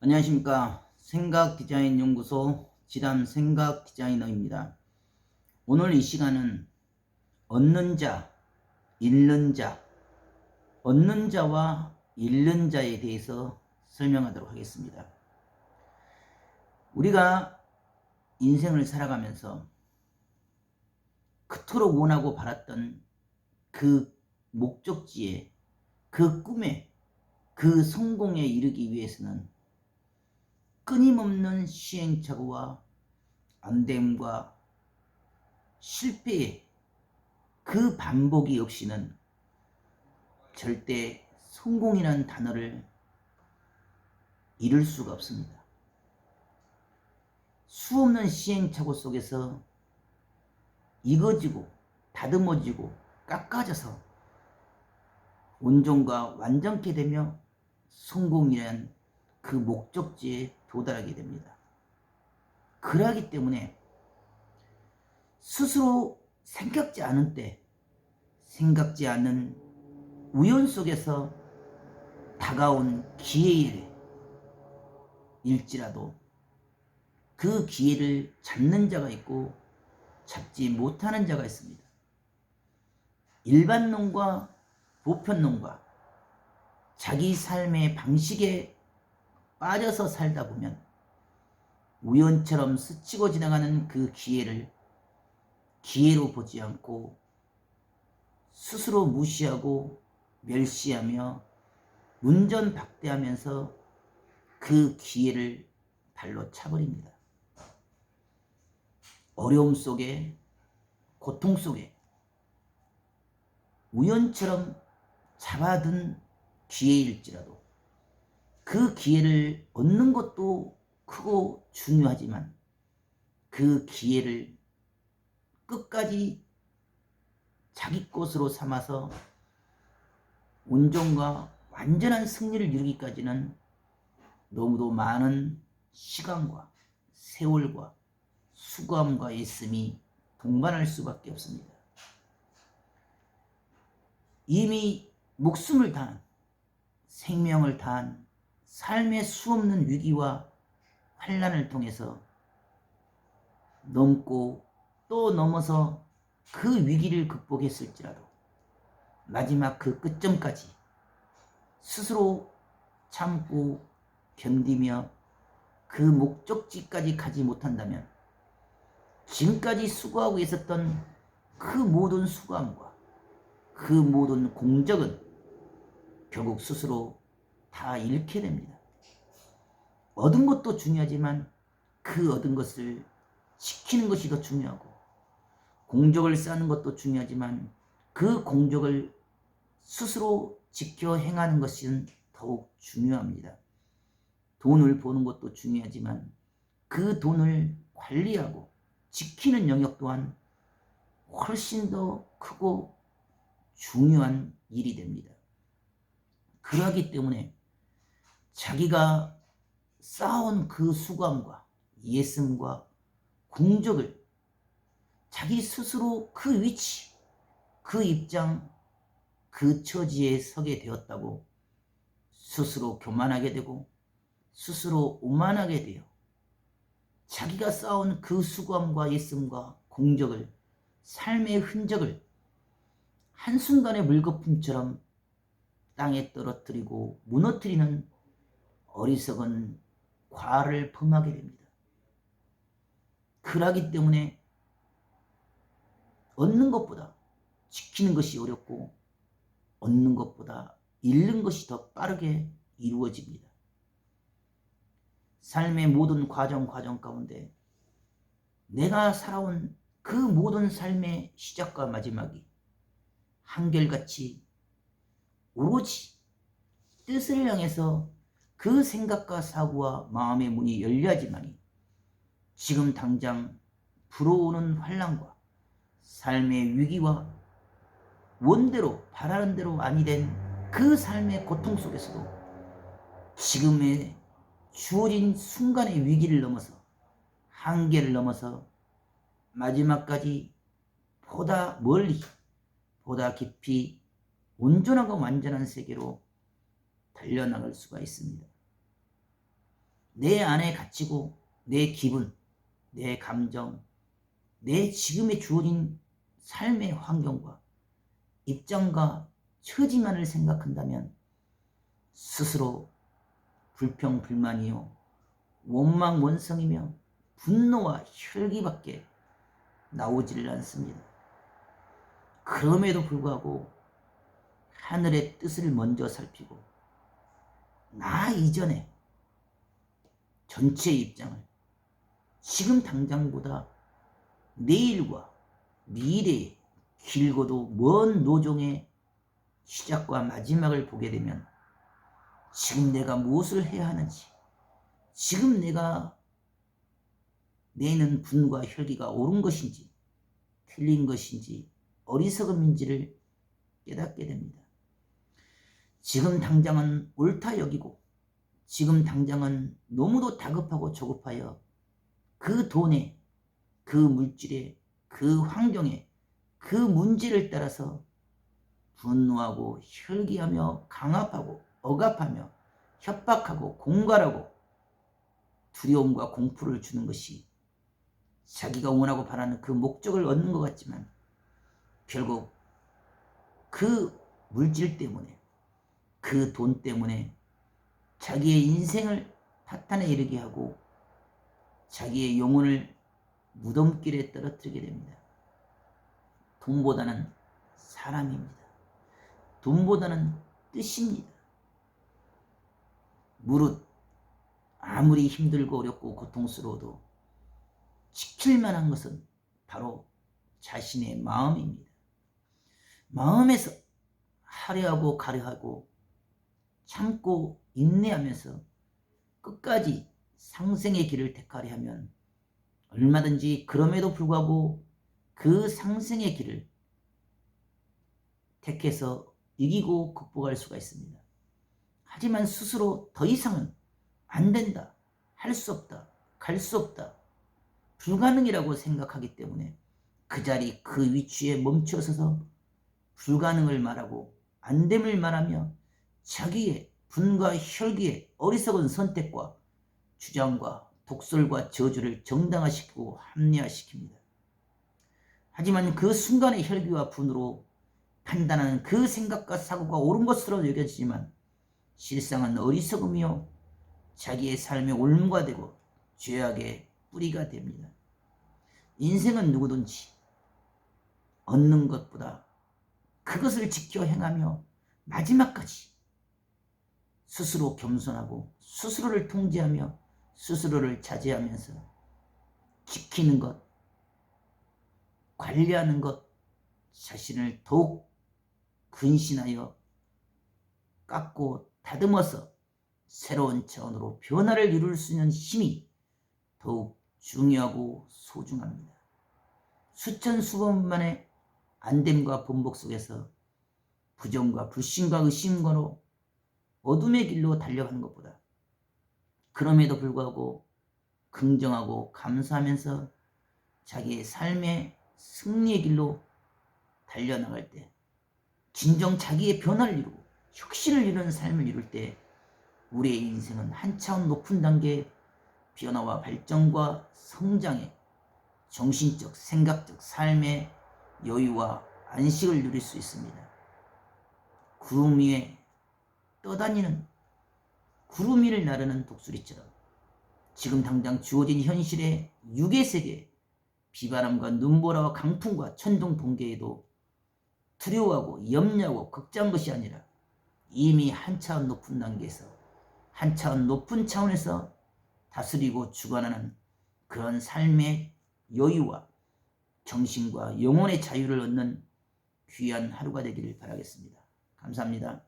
안녕하십니까. 생각디자인연구소 지담 생각디자이너입니다. 오늘 이 시간은 얻는 자, 잃는 자, 얻는 자와 잃는 자에 대해서 설명하도록 하겠습니다. 우리가 인생을 살아가면서 그토록 원하고 바랐던 그 목적지에, 그 꿈에, 그 성공에 이르기 위해서는 끊임없는 시행착오와 안됨과 실패의 그 반복이 없이는 절대 성공이라는 단어를 이룰 수가 없습니다. 수없는 시행착오 속에서 이거지고 다듬어지고 깎아져서 온전과 완전케 되며 성공이란 그 목적지에 도달하게 됩니다. 그러하기 때문에 스스로 생각지 않은 때, 생각지 않은 우연 속에서 다가온 기회일지라도 그 기회를 잡는 자가 있고 잡지 못하는 자가 있습니다. 일반론과 보편론과 자기 삶의 방식에 빠져서 살다 보면 우연처럼 스치고 지나가는 그 기회를 기회로 보지 않고 스스로 무시하고 멸시하며 문전박대하면서 그 기회를 발로 차버립니다. 어려움 속에, 고통 속에 우연처럼 잡아든 기회일지라도 그 기회를 얻는 것도 크고 중요하지만 그 기회를 끝까지 자기 것으로 삼아서 온전과 완전한 승리를 이루기까지는 너무도 많은 시간과 세월과 수고함과 애씀이 동반할 수밖에 없습니다. 이미 목숨을 다한, 생명을 다한 삶의 수없는 위기와 환난을 통해서 넘고 또 넘어서 그 위기를 극복했을지라도 마지막 그 끝점까지 스스로 참고 견디며 그 목적지까지 가지 못한다면 지금까지 수고하고 있었던 그 모든 수고함과 그 모든 공적은 결국 스스로 다 잃게 됩니다. 얻은 것도 중요하지만 그 얻은 것을 지키는 것이 더 중요하고 공적을 쌓는 것도 중요하지만 그 공적을 스스로 지켜 행하는 것은 더욱 중요합니다. 돈을 버는 것도 중요하지만 그 돈을 관리하고 지키는 영역 또한 훨씬 더 크고 중요한 일이 됩니다. 그러하기 때문에 자기가 쌓아온 그 수고함과 예쁨과 공적을 자기 스스로 그 위치, 그 입장, 그 처지에 서게 되었다고 스스로 교만하게 되고 스스로 오만하게 되어 자기가 쌓아온 그 수고함과 예쁨과 공적을, 삶의 흔적을 한순간의 물거품처럼 땅에 떨어뜨리고 무너뜨리는 어리석은 과를 범하게 됩니다. 그러기 때문에 얻는 것보다 지키는 것이 어렵고 얻는 것보다 잃는 것이 더 빠르게 이루어집니다. 삶의 모든 과정 가운데 내가 살아온 그 모든 삶의 시작과 마지막이 한결같이 오로지 뜻을 향해서 그 생각과 사고와 마음의 문이 열려야지만이 지금 당장 불어오는 환난과 삶의 위기와 원대로 바라는 대로 아니 된 그 삶의 고통 속에서도 지금의 주어진 순간의 위기를 넘어서 한계를 넘어서 마지막까지 보다 멀리 보다 깊이 온전하고 완전한 세계로 달려나갈 수가 있습니다. 내 안에 갇히고 내 기분, 내 감정, 내 지금에 주어진 삶의 환경과 입장과 처지만을 생각한다면 스스로 불평불만이요 원망원성이며 분노와 혈기밖에 나오질 않습니다. 그럼에도 불구하고 하늘의 뜻을 먼저 살피고 나 이전에 전체의 입장을 지금 당장보다 내일과 미래의 길고도 먼 노종의 시작과 마지막을 보게 되면 지금 내가 무엇을 해야 하는지, 지금 내가 내는 분과 혈기가 옳은 것인지 틀린 것인지 어리석음인지를 깨닫게 됩니다. 지금 당장은 옳다 여기고 지금 당장은 너무도 다급하고 조급하여 그 돈에, 그 물질에, 그 환경에, 그 문제를 따라서 분노하고 혈기하며 강압하고 억압하며 협박하고 공갈하고 두려움과 공포를 주는 것이 자기가 원하고 바라는 그 목적을 얻는 것 같지만 결국 그 물질 때문에, 그 돈 때문에 자기의 인생을 파탄에 이르게 하고 자기의 영혼을 무덤길에 떨어뜨리게 됩니다. 돈보다는 사람입니다. 돈보다는 뜻입니다. 무릇 아무리 힘들고 어렵고 고통스러워도 지킬 만한 것은 바로 자신의 마음입니다. 마음에서 하려하고 가려하고 참고 인내하면서 끝까지 상생의 길을 택하려 하면 얼마든지 그럼에도 불구하고 그 상생의 길을 택해서 이기고 극복할 수가 있습니다. 하지만 스스로 더 이상은 안 된다, 할 수 없다, 갈 수 없다, 불가능이라고 생각하기 때문에 그 자리 그 위치에 멈춰서서 불가능을 말하고 안됨을 말하며 자기의 분과 혈기의 어리석은 선택과 주장과 독설과 저주를 정당화시키고 합리화시킵니다. 하지만 그 순간의 혈기와 분으로 판단하는 그 생각과 사고가 옳은 것으로 여겨지지만 실상은 어리석음이요 자기의 삶의 올무가 되고 죄악의 뿌리가 됩니다. 인생은 누구든지 얻는 것보다 그것을 지켜 행하며 마지막까지 스스로 겸손하고 스스로를 통제하며 스스로를 자제하면서 지키는 것, 관리하는 것, 자신을 더욱 근신하여 깎고 다듬어서 새로운 차원으로 변화를 이룰 수 있는 힘이 더욱 중요하고 소중합니다. 수천 수번 만의 안됨과 번복 속에서 부정과 불신과 의심과로 어둠의 길로 달려가는 것보다 그럼에도 불구하고 긍정하고 감사하면서 자기의 삶의 승리의 길로 달려나갈 때 진정 자기의 변화를 이루고 혁신을 이루는 삶을 이룰 때 우리의 인생은 한 차원 높은 단계의 변화와 발전과 성장의 정신적, 생각적 삶의 여유와 안식을 누릴 수 있습니다. 구름 위에 떠다니는 구름 위를 나르는 독수리처럼 지금 당장 주어진 현실의 육의 세계 비바람과 눈보라와 강풍과 천둥 번개에도 두려워하고 염려하고 걱정한 것이 아니라 이미 한 차원 높은 단계에서 한 차원 높은 차원에서 다스리고 주관하는 그런 삶의 여유와 정신과 영혼의 자유를 얻는 귀한 하루가 되기를 바라겠습니다. 감사합니다.